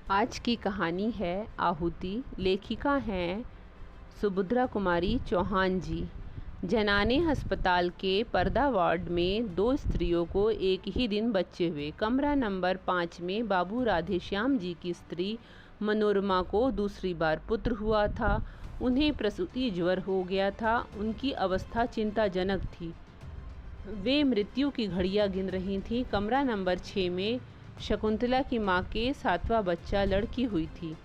आज की कहानी है आहुति। लेखिका हैं सुभद्रा कुमारी चौहान जी। जनाने अस्पताल के पर्दा वार्ड में दो स्त्रियों को एक ही दिन बच्चे हुए। कमरा नंबर 5 में बाबू राधेश्याम जी की स्त्री मनोरमा को दूसरी बार पुत्र हुआ था। उन्हें प्रसूति ज्वर हो गया था। उनकी अवस्था चिंताजनक थी। वे मृत्यु की घड़ियां गिन रही थीं। कमरा नंबर 6 में शकुंतला की मां के 7वां बच्चा लड़की हुई थी।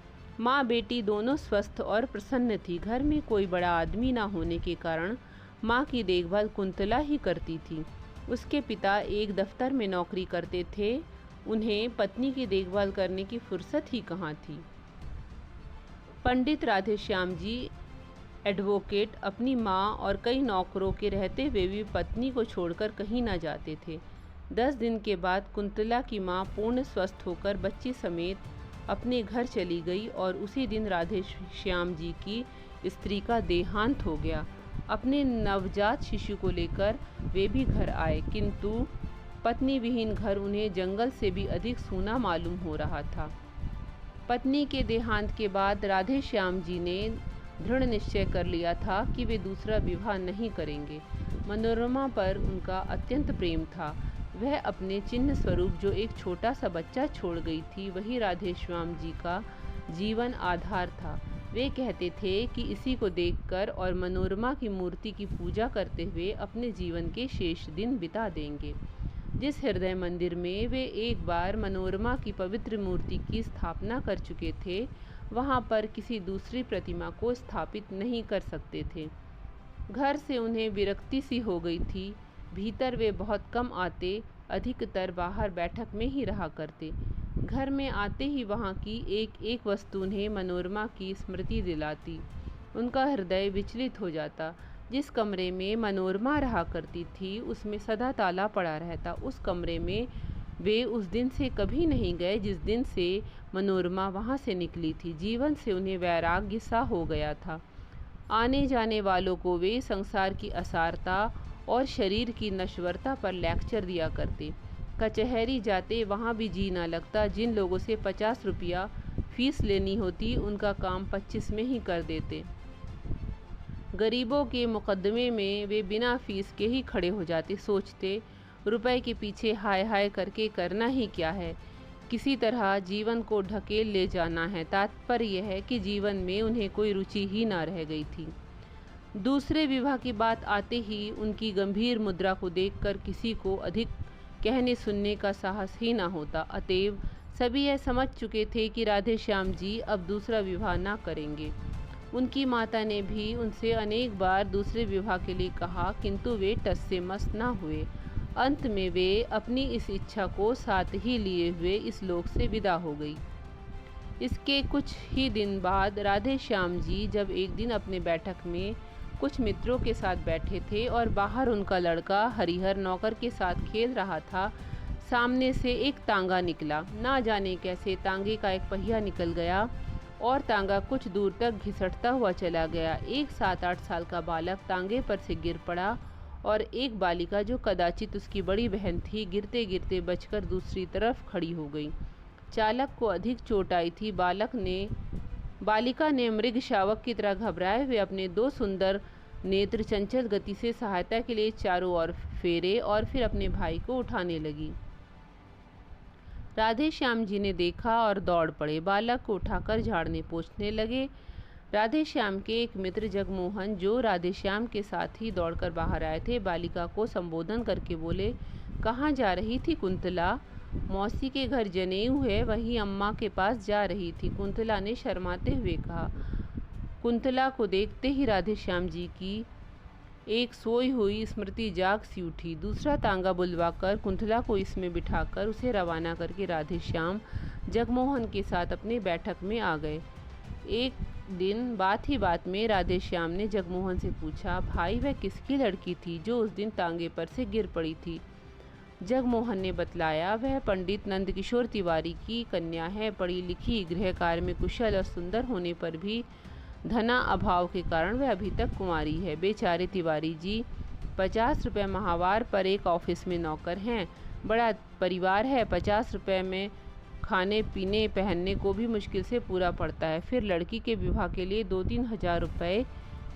मां बेटी दोनों स्वस्थ और प्रसन्न थी। घर में कोई बड़ा आदमी न होने के कारण मां की देखभाल कुंतला ही करती थी। उसके पिता एक दफ्तर में नौकरी करते थे। उन्हें पत्नी की देखभाल करने की फुर्सत ही कहाँ थी। पंडित राधेश्याम जी एडवोकेट अपनी माँ और कई नौकरों के रहते हुए भी पत्नी को छोड़कर कहीं न जाते थे। 10 दिन के बाद कुंतला की माँ पूर्ण स्वस्थ होकर बच्ची समेत अपने घर चली गई और उसी दिन राधेश्याम जी की स्त्री का देहांत हो गया। अपने नवजात शिशु को लेकर वे भी घर आए, किंतु पत्नी विहीन घर उन्हें जंगल से भी अधिक सूना मालूम हो रहा था। पत्नी के देहांत के बाद राधेश्याम जी ने दृढ़ निश्चय कर लिया था कि वे दूसरा विवाह नहीं करेंगे। मनोरमा पर उनका अत्यंत प्रेम था। वह अपने चिन्ह स्वरूप जो एक छोटा सा बच्चा छोड़ गई थी, वही राधेश्याम जी का जीवन आधार था। वे कहते थे कि इसी को देखकर और मनोरमा की मूर्ति की पूजा करते हुए अपने जीवन के शेष दिन बिता देंगे। जिस हृदय मंदिर में वे एक बार मनोरमा की पवित्र मूर्ति की स्थापना कर चुके थे, वहां पर किसी दूसरी प्रतिमा को स्थापित नहीं कर सकते थे। घर से उन्हें विरक्ति सी हो गई थी। भीतर वे बहुत कम आते, अधिकतर बाहर बैठक में ही रहा करते। घर में आते ही वहां की एक एक वस्तु उन्हें मनोरमा की स्मृति दिलाती। उनका हृदय विचलित हो जाता। जिस कमरे में मनोरमा रहा करती थी, उसमें सदा ताला पड़ा रहता। उस कमरे में वे उस दिन से कभी नहीं गए जिस दिन से मनोरमा वहां से निकली थी। जीवन से उन्हें वैराग्य सा हो गया था। आने जाने वालों को वे संसार की असारता और शरीर की नश्वरता पर लेक्चर दिया करते। कचहरी जाते वहां भी जी न लगता। जिन लोगों से 50 रुपया फीस लेनी होती, उनका काम 25 में ही कर देते। गरीबों के मुकदमे में वे बिना फीस के ही खड़े हो जाते। सोचते, रुपए के पीछे हाय हाय करके करना ही क्या है, किसी तरह जीवन को ढकेल ले जाना है। तात्पर्य यह है कि जीवन में उन्हें कोई रुचि ही ना रह गई थी। दूसरे विवाह की बात आते ही उनकी गंभीर मुद्रा को देखकर किसी को अधिक कहने सुनने का साहस ही ना होता। अतएव सभी यह समझ चुके थे कि राधेश्याम जी अब दूसरा विवाह ना करेंगे। उनकी माता ने भी उनसे अनेक बार दूसरे विवाह के लिए कहा, किंतु वे टस से मस ना हुए। अंत में वे अपनी इस इच्छा को साथ ही लिए हुए इस लोक से विदा हो गई। इसके कुछ ही दिन बाद राधेश्याम जी जब एक दिन अपने बैठक में कुछ मित्रों के साथ बैठे थे और बाहर उनका लड़का हरिहर नौकर के साथ खेल रहा था, सामने से एक तांगा निकला। ना जाने कैसे तांगे का एक पहिया निकल गया और तांगा कुछ दूर तक घिसटता हुआ चला गया। एक 7-8 साल का बालक तांगे पर से गिर पड़ा और एक बालिका जो कदाचित उसकी बड़ी बहन थी, गिरते गिरते बचकर दूसरी तरफ खड़ी हो गई। चालक को अधिक चोट आई थी। बालिका ने मृग शावक की तरह घबराए हुए अपने 2 सुंदर नेत्र चंचल गति से सहायता के लिए चारों ओर फेरे और फिर अपने भाई को उठाने लगी। राधेश्याम जी ने देखा और दौड़ पड़े। बालक को उठाकर झाड़ने पोंछने लगे। राधेश्याम के एक मित्र जगमोहन, जो राधेश्याम के साथ ही दौड़कर बाहर आए थे, बालिका को संबोधन करके बोले, कहाँ जा रही थी कुंतला? मौसी के घर जनेऊ है, वहीं अम्मा के पास जा रही थी, कुंतला ने शर्माते हुए कहा। कुंतला को देखते ही राधेश्याम जी की एक सोई हुई स्मृति जाग सी उठी। दूसरा तांगा बुलवाकर कुंतला को इसमें बिठाकर उसे रवाना करके राधेश्याम जगमोहन के साथ अपने बैठक में आ गए। एक दिन बात ही बात में राधेश्याम ने जगमोहन से पूछा, भाई वह किसकी लड़की थी जो उस दिन तांगे पर से गिर पड़ी थी? जगमोहन ने बतलाया, वह पंडित नंदकिशोर तिवारी की कन्या है। पढ़ी लिखी, गृह कार्य में कुशल और सुंदर होने पर भी धना अभाव के कारण वह अभी तक कुंवारी है। बेचारे तिवारी जी 50 रुपये माहवार पर एक ऑफिस में नौकर हैं। बड़ा परिवार है। 50 रुपये में खाने पीने पहनने को भी मुश्किल से पूरा पड़ता है। फिर लड़की के विवाह के लिए 2-3 हज़ार रुपये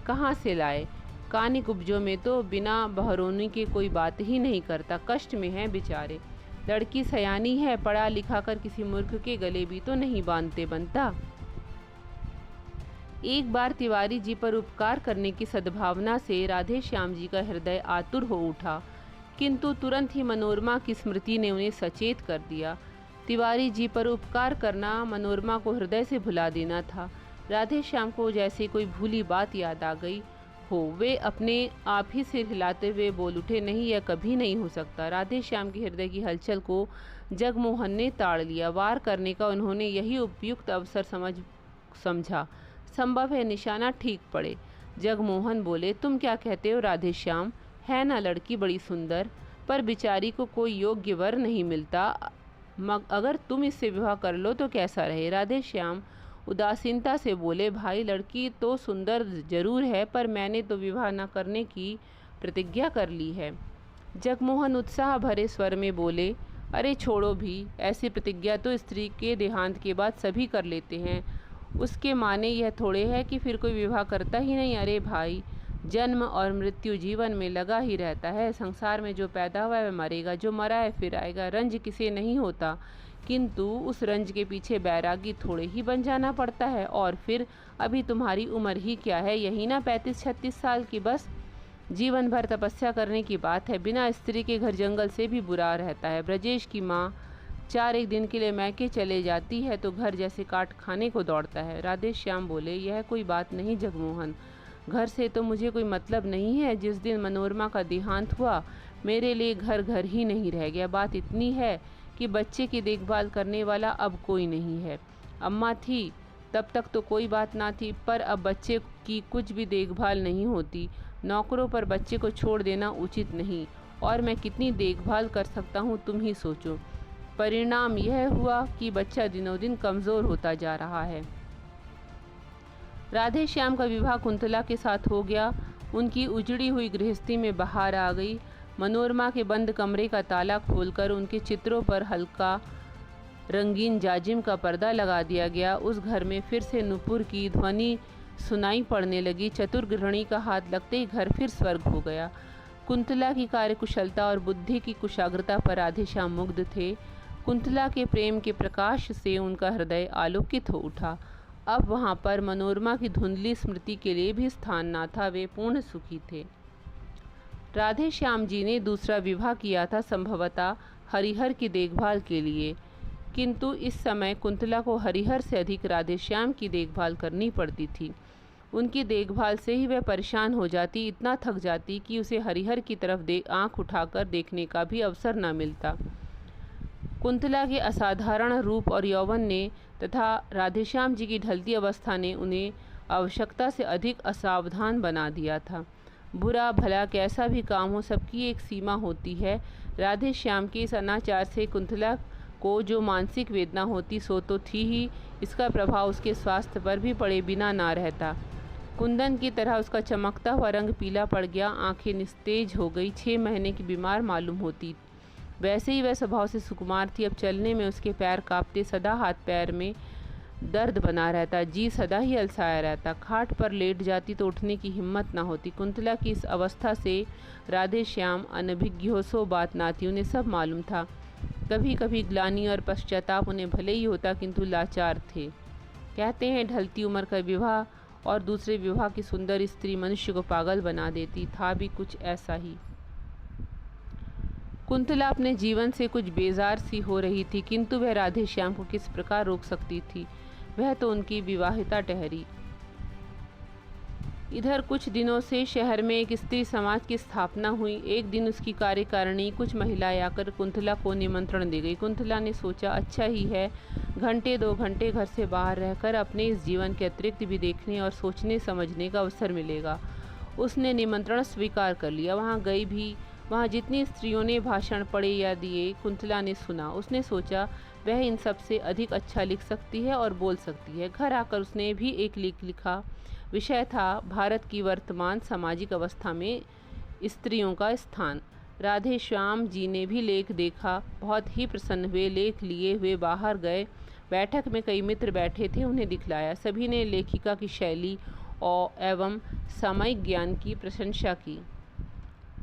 कहाँ से लाए? कानी कुब्जों में तो बिना बहरोनी के कोई बात ही नहीं करता, कष्ट में है बेचारे। लड़की सयानी है, पढ़ा लिखा कर किसी मूर्ख के गले भी तो नहीं बांधते बनता। एक बार तिवारी जी पर उपकार करने की सद्भावना से राधे श्याम जी का हृदय आतुर हो उठा, किंतु तुरंत ही मनोरमा की स्मृति ने उन्हें सचेत कर दिया। तिवारी जी पर उपकार करना मनोरमा को हृदय से भुला देना था। राधे श्याम को जैसे कोई भूली बात याद आ गई हो। वे अपने आप ही सिर हिलाते हुए बोल उठे, नहीं, यह कभी नहीं हो सकता। राधे श्याम के हृदय की हलचल को जगमोहन ने ताड़ लिया। वार करने का उन्होंने यही उपयुक्त अवसर समझा। संभव है निशाना ठीक पड़े। जगमोहन बोले, तुम क्या कहते हो राधे श्याम? है ना लड़की बड़ी सुंदर, पर बेचारी को कोई योग्य वर नहीं मिलता। अगर तुम इससे विवाह कर लो तो कैसा रहे? राधे श्याम उदासीनता से बोले, भाई लड़की तो सुंदर जरूर है, पर मैंने तो विवाह न करने की प्रतिज्ञा कर ली है। जगमोहन उत्साह भरे स्वर में बोले, अरे छोड़ो भी, ऐसी प्रतिज्ञा तो स्त्री के देहांत के बाद सभी कर लेते हैं। उसके माने यह थोड़े है कि फिर कोई विवाह करता ही नहीं। अरे भाई, जन्म और मृत्यु जीवन में लगा ही रहता है। संसार में जो पैदा हुआ है वह मरेगा, जो मरा है फिर आएगा। रंज किसे नहीं होता, किंतु उस रंज के पीछे बैरागी थोड़े ही बन जाना पड़ता है। और फिर अभी तुम्हारी उम्र ही क्या है, यही ना 35-36 साल की, बस जीवन भर तपस्या करने की बात है। बिना स्त्री के घर जंगल से भी बुरा रहता है। ब्रजेश की माँ 4 दिन के लिए मैके चले जाती है तो घर जैसे काट खाने को दौड़ता है। राधे श्याम बोले, यह कोई बात नहीं जगमोहन, घर से तो मुझे कोई मतलब नहीं है। जिस दिन मनोरमा का देहांत हुआ मेरे लिए घर घर ही नहीं रह गया। बात इतनी है कि बच्चे की देखभाल करने वाला अब कोई नहीं है। अम्मा थी तब तक तो कोई बात ना थी, पर अब बच्चे की कुछ भी देखभाल नहीं होती। नौकरों पर बच्चे को छोड़ देना उचित नहीं, और मैं कितनी देखभाल कर सकता हूँ तुम ही सोचो। परिणाम यह हुआ कि बच्चा दिनों दिन कमज़ोर होता जा रहा है। राधे श्याम का विवाह कुंतला के साथ हो गया। उनकी उजड़ी हुई गृहस्थी में बहार आ गई। मनोरमा के बंद कमरे का ताला खोलकर उनके चित्रों पर हल्का रंगीन जाजिम का पर्दा लगा दिया गया। उस घर में फिर से नुपुर की ध्वनि सुनाई पड़ने लगी। चतुर गृहिणी का हाथ लगते ही घर फिर स्वर्ग हो गया। कुंतला की कार्यकुशलता और बुद्धि की कुशाग्रता पर राधे श्याम मुग्ध थे। कुंतला के प्रेम के प्रकाश से उनका हृदय आलोकित हो उठा। अब वहाँ पर मनोरमा की धुंधली स्मृति के लिए भी स्थान ना था। वे पूर्ण सुखी थे। राधे श्याम जी ने दूसरा विवाह किया था, संभवतः हरिहर की देखभाल के लिए, किंतु इस समय कुंतला को हरिहर से अधिक राधे श्याम की देखभाल करनी पड़ती थी। उनकी देखभाल से ही वह परेशान हो जाती, इतना थक जाती कि उसे हरिहर की तरफ आंख उठाकर देखने का भी अवसर न मिलता। कुंतला के असाधारण रूप और यौवन ने तथा राधेश्याम जी की ढलती अवस्था ने उन्हें आवश्यकता से अधिक असावधान बना दिया था। बुरा भला कैसा भी काम हो, सबकी एक सीमा होती है। राधे श्याम के इस अनाचार से कुंतला को जो मानसिक वेदना होती सो तो थी ही, इसका प्रभाव उसके स्वास्थ्य पर भी पड़े बिना ना रहता। कुंदन की तरह उसका चमकता हुआ रंग पीला पड़ गया, आंखें निस्तेज हो गई, 6 महीने की बीमार मालूम होती। वैसे ही वह स्वभाव से सुकुमार थी। अब चलने में उसके पैर कांपते, सदा हाथ पैर में दर्द बना रहता, जी सदा ही अलसाया रहता। खाट पर लेट जाती तो उठने की हिम्मत ना होती। कुंतला की इस अवस्था से राधे श्याम अनभिज्ञ हो सो बात ना थी, उन्हें सब मालूम था। कभी कभी ग्लानि और पश्चाताप उन्हें भले ही होता, किंतु लाचार थे। कहते हैं ढलती उम्र का विवाह और दूसरे विवाह की सुंदर स्त्री मनुष्य को पागल बना देती, था भी कुछ ऐसा ही। कुंतला अपने जीवन से कुछ बेजार सी हो रही थी, किंतु वह राधे श्याम को किस प्रकार रोक सकती थी? वह तो उनकी विवाहिता ठहरी। इधर कुछ दिनों से शहर में एक स्त्री समाज की स्थापना हुई। एक दिन उसकी कार्यकारिणी कुछ महिलाएं आकर कुंतला को निमंत्रण दे गई। कुंतला ने सोचा, अच्छा ही है, घंटे 2 घंटे घर से बाहर रहकर अपने इस जीवन के अतिरिक्त भी देखने और सोचने समझने का अवसर मिलेगा। उसने निमंत्रण स्वीकार कर लिया। वहाँ गई भी। वहाँ जितनी स्त्रियों ने भाषण पढ़े या दिए, कुंतला ने सुना। उसने सोचा वह इन सब से अधिक अच्छा लिख सकती है और बोल सकती है। घर आकर उसने भी एक लेख लिखा। विषय था भारत की वर्तमान सामाजिक अवस्था में स्त्रियों का स्थान। राधे श्याम जी ने भी लेख देखा, बहुत ही प्रसन्न हुए। लेख लिए हुए बाहर गए। बैठक में कई मित्र बैठे थे, उन्हें दिखलाया। सभी ने लेखिका की शैली और एवं सामयिक ज्ञान की प्रशंसा की।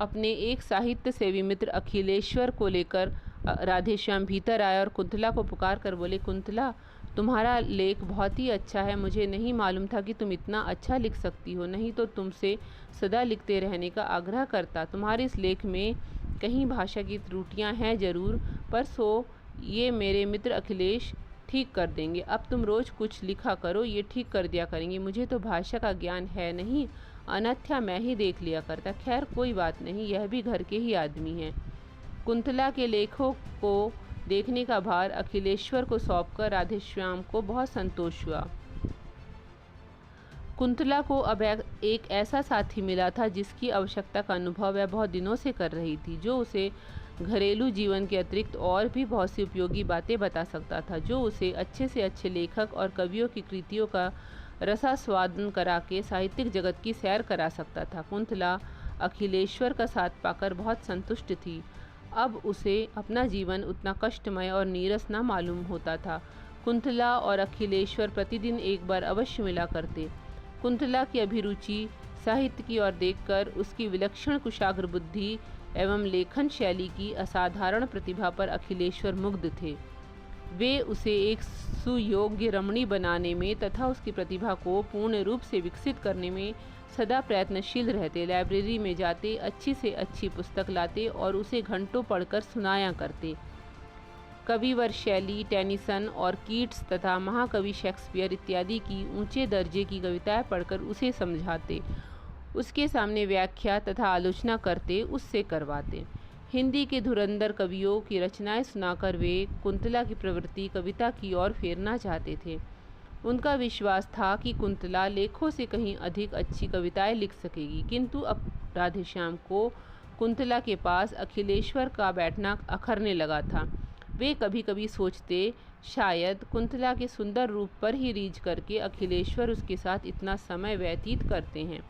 अपने एक साहित्य सेवी मित्र अखिलेश्वर को लेकर राधेश्याम भीतर आया और कुंतला को पुकार कर बोले, कुंतला, तुम्हारा लेख बहुत ही अच्छा है। मुझे नहीं मालूम था कि तुम इतना अच्छा लिख सकती हो, नहीं तो तुमसे सदा लिखते रहने का आग्रह करता। तुम्हारे इस लेख में कहीं भाषा की त्रुटियां हैं जरूर, पर सो ये मेरे मित्र अखिलेश ठीक कर देंगे। अब तुम रोज़ कुछ लिखा करो, ये ठीक कर दिया करेंगे। मुझे तो भाषा का ज्ञान है नहीं, अन्यथा मैं ही देख लिया करता। खैर कोई बात नहीं, यह भी घर के ही आदमी हैं। कुंतला के लेखों को देखने का भार अखिलेश्वर को सौंपकर राधेश्याम को बहुत संतोष हुआ। कुंतला को अब एक ऐसा साथी मिला था जिसकी आवश्यकता का अनुभव वह बहुत दिनों से कर रही थी, जो उसे घरेलू जीवन के अतिरिक्त और भी बहुत सी उपयोगी बातें बता सकता था, जो उसे अच्छे से अच्छे लेखक और कवियों की कृतियों का रसास्वादन करा के साहित्यिक जगत की सैर करा सकता था। कुंतला अखिलेश्वर का साथ पाकर बहुत संतुष्ट थी। अब उसे अपना जीवन उतना कष्टमय और नीरस न मालूम होता था। कुंतला और अखिलेश्वर प्रतिदिन एक बार अवश्य मिला करते। कुंतला की अभिरुचि साहित्य की ओर देखकर उसकी विलक्षण कुशाग्र बुद्धि एवं लेखन शैली की असाधारण प्रतिभा पर अखिलेश्वर मुग्ध थे। वे उसे एक सुयोग्य रमणी बनाने में तथा उसकी प्रतिभा को पूर्ण रूप से विकसित करने में सदा प्रयत्नशील रहते। लाइब्रेरी में जाते, अच्छी से अच्छी पुस्तक लाते और उसे घंटों पढ़कर सुनाया करते। कविवर शैली, टेनिसन और कीट्स तथा महाकवि शेक्सपियर इत्यादि की ऊंचे दर्जे की कविताएं पढ़कर उसे समझाते, उसके सामने व्याख्या तथा आलोचना करते, उससे करवाते। हिंदी के धुरंधर कवियों की रचनाएं सुनाकर वे कुंतला की प्रवृत्ति कविता की ओर फेरना चाहते थे। उनका विश्वास था कि कुंतला लेखों से कहीं अधिक अच्छी कविताएं लिख सकेगी, किंतु अब राधेश्याम को कुंतला के पास अखिलेश्वर का बैठना अखरने लगा था। वे कभी कभी सोचते, शायद कुंतला के सुंदर रूप पर ही रीझ करके अखिलेश्वर उसके साथ इतना समय व्यतीत करते हैं,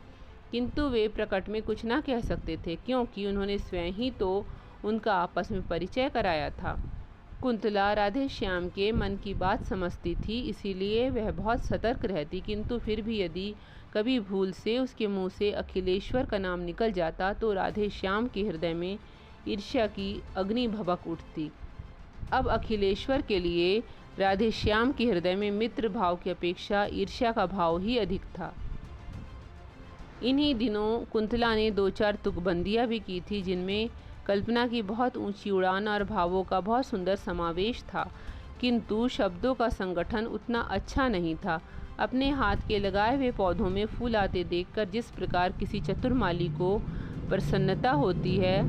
किंतु वे प्रकट में कुछ ना कह सकते थे, क्योंकि उन्होंने स्वयं ही तो उनका आपस में परिचय कराया था। कुंतला राधेश्याम के मन की बात समझती थी, इसीलिए वह बहुत सतर्क रहती, किंतु फिर भी यदि कभी भूल से उसके मुंह से अखिलेश्वर का नाम निकल जाता तो राधेश्याम के हृदय में ईर्ष्या की अग्नि भभक उठती। अब अखिलेश्वर के लिए राधेश्याम के हृदय में मित्र भाव की अपेक्षा ईर्ष्या का भाव ही अधिक था। इन्हीं दिनों कुंतला ने 2-4 तुकबंदियाँ भी की थी, जिनमें कल्पना की बहुत ऊंची उड़ान और भावों का बहुत सुंदर समावेश था, किंतु शब्दों का संगठन उतना अच्छा नहीं था। अपने हाथ के लगाए हुए पौधों में फूल आते देखकर जिस प्रकार किसी चतुर माली को प्रसन्नता होती है,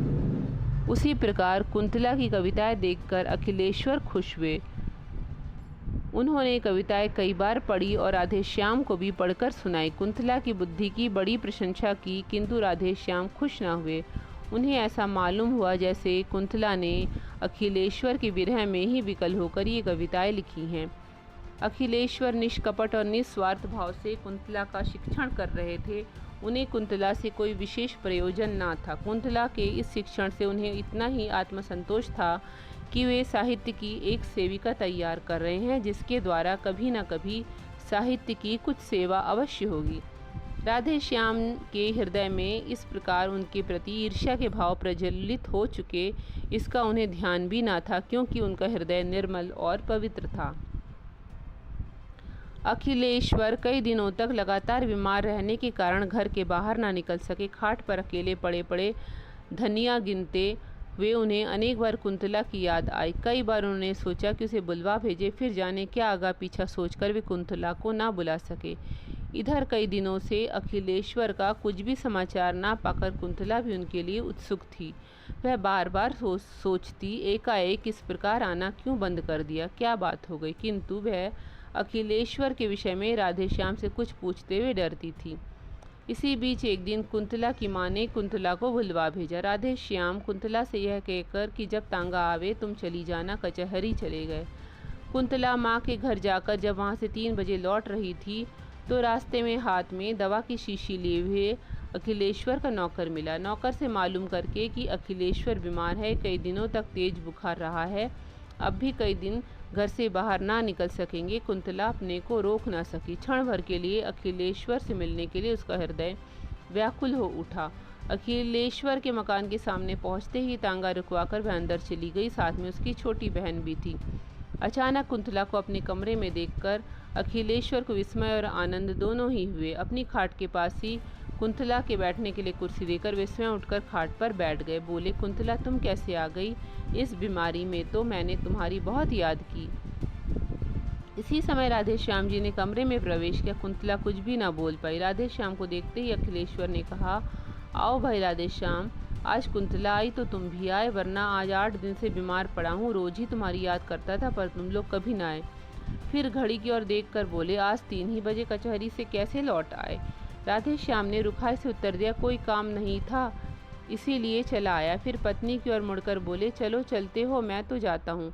उसी प्रकार कुंतला की कविताएं देखकर अखिलेश्वर खुश हुए। उन्होंने कविताएं कई बार पढ़ी और राधेश्याम को भी पढ़कर सुनाई। कुंतला की बुद्धि की बड़ी प्रशंसा की, किंतु राधेश्याम खुश न हुए। उन्हें ऐसा मालूम हुआ जैसे कुंतला ने अखिलेश्वर के विरह में ही विकल होकर ये कविताएं लिखी हैं। अखिलेश्वर निष्कपट और निस्वार्थ भाव से कुंतला का शिक्षण कर रहे थे। उन्हें कुंतला से कोई विशेष प्रयोजन ना था। कुंतला के इस शिक्षण से उन्हें इतना ही आत्मसंतोष था कि वे साहित्य की एक सेविका तैयार कर रहे हैं, जिसके द्वारा कभी न कभी साहित्य की कुछ सेवा अवश्य होगी। राधेश्याम के हृदय में इस प्रकार उनके प्रति ईर्ष्या के भाव प्रज्वलित हो चुके, इसका उन्हें ध्यान भी ना था, क्योंकि उनका हृदय निर्मल और पवित्र था। अखिलेश्वर कई दिनों तक लगातार बीमार रहने के कारण घर के बाहर ना निकल सके। खाट पर अकेले पड़े पड़े धनिया गिनते हुए उन्हें अनेक बार कुंतला की याद आई। कई बार उन्होंने सोचा कि उसे बुलवा भेजे, फिर जाने क्या आगा पीछा सोचकर वे कुंतला को ना बुला सके। इधर कई दिनों से अखिलेश्वर का कुछ भी समाचार ना पाकर कुंतला भी उनके लिए उत्सुक थी। वह बार बार सोचती, एकाएक इस प्रकार आना क्यों बंद कर दिया, क्या बात हो गई, किंतु वह अखिलेश्वर के विषय में राधेश्याम से कुछ पूछते हुए डरती थी। इसी बीच एक दिन कुंतला की माँ ने कुंतला को बुलवा भेजा। राधेश्याम कुंतला से यह कहकर कि जब तांगा आवे तुम चली जाना, कचहरी चले गए। कुंतला माँ के घर जाकर जब वहाँ से 3 बजे लौट रही थी तो रास्ते में हाथ में दवा की शीशी लिए हुए अखिलेश्वर का नौकर मिला। नौकर से मालूम करके कि अखिलेश्वर बीमार है, कई दिनों तक तेज बुखार रहा है, अब भी कई दिन घर से बाहर ना निकल सकेंगे। कुंतला अपने को रोक ना सकी। क्षण भर के लिए अखिलेश्वर से मिलने के लिए उसका हृदय व्याकुल हो उठा। अखिलेश्वर के मकान के सामने पहुंचते ही तांगा रुकवाकर वह अंदर चली गई। साथ में उसकी छोटी बहन भी थी। अचानक कुंतला को अपने कमरे में देखकर अखिलेश्वर को विस्मय और आनंद दोनों ही हुए। अपनी खाट के पास ही कुंतला के बैठने के लिए कुर्सी देकर वे स्वयं उठकर खाट पर बैठ गए। बोले, कुंतला तुम कैसे आ गई? इस बीमारी में तो मैंने तुम्हारी बहुत याद की। इसी समय राधे श्याम जी ने कमरे में प्रवेश किया। कुंतला कुछ भी न बोल पाई। राधे श्याम को देखते ही अखिलेश्वर ने कहा, आओ भाई राधे श्याम, आज कुंतला आई तो तुम भी आए, वरना आज 8 दिन से बीमार पड़ा हूँ। रोज ही तुम्हारी याद करता था पर तुम लोग कभी ना आए। फिर घड़ी की ओर देखकर बोले, आज 3 ही बजे कचहरी से कैसे लौट आए? राधे श्याम ने रुखाई से उत्तर दिया, कोई काम नहीं था इसीलिए चला आया। फिर पत्नी की ओर मुड़कर बोले, चलो चलते हो, मैं तो जाता हूँ।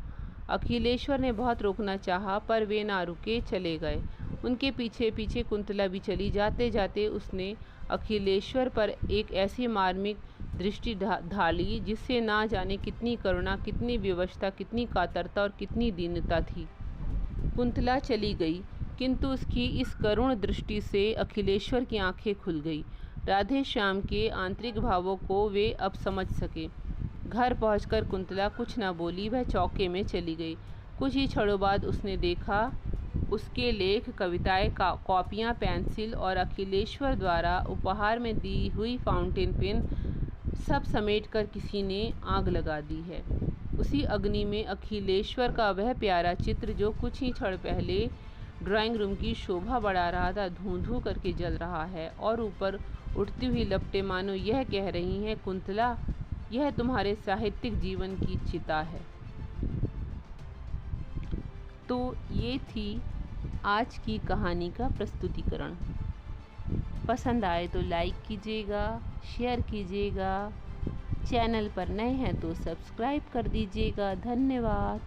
अखिलेश्वर ने बहुत रोकना चाहा पर वे ना रुके, चले गए। उनके पीछे पीछे कुंतला भी चली। जाते जाते उसने अखिलेश्वर पर एक ऐसी मार्मिक दृष्टि ढाली जिससे ना जाने कितनी करुणा, कितनी विवशता, कितनी कातरता और कितनी दीनता थी। कुंतला चली गई, किंतु उसकी इस करुण दृष्टि से अखिलेश्वर की आंखें खुल गई। राधे श्याम के आंतरिक भावों को वे अब समझ सके। घर पहुंचकर कुंतला कुछ न बोली, वह चौके में चली गई। कुछ ही क्षणों बाद उसने देखा उसके लेख, कविताएं, कॉपियां, पेंसिल और अखिलेश्वर द्वारा उपहार में दी हुई फाउंटेन पेन सब समेटकर किसी ने आग लगा दी है। उसी अग्नि में अखिलेश्वर का वह प्यारा चित्र जो कुछ ही क्षण पहले ड्राइंग रूम की शोभा बढ़ा रहा था, धूं धूं करके जल रहा है और ऊपर उठती हुई लपटें मानो यह कह रही हैं, कुंतला, यह तुम्हारे साहित्यिक जीवन की चिता है। तो ये थी आज की कहानी का प्रस्तुतिकरण। पसंद आए तो लाइक कीजिएगा, शेयर कीजिएगा, चैनल पर नए हैं तो सब्सक्राइब कर दीजिएगा। धन्यवाद।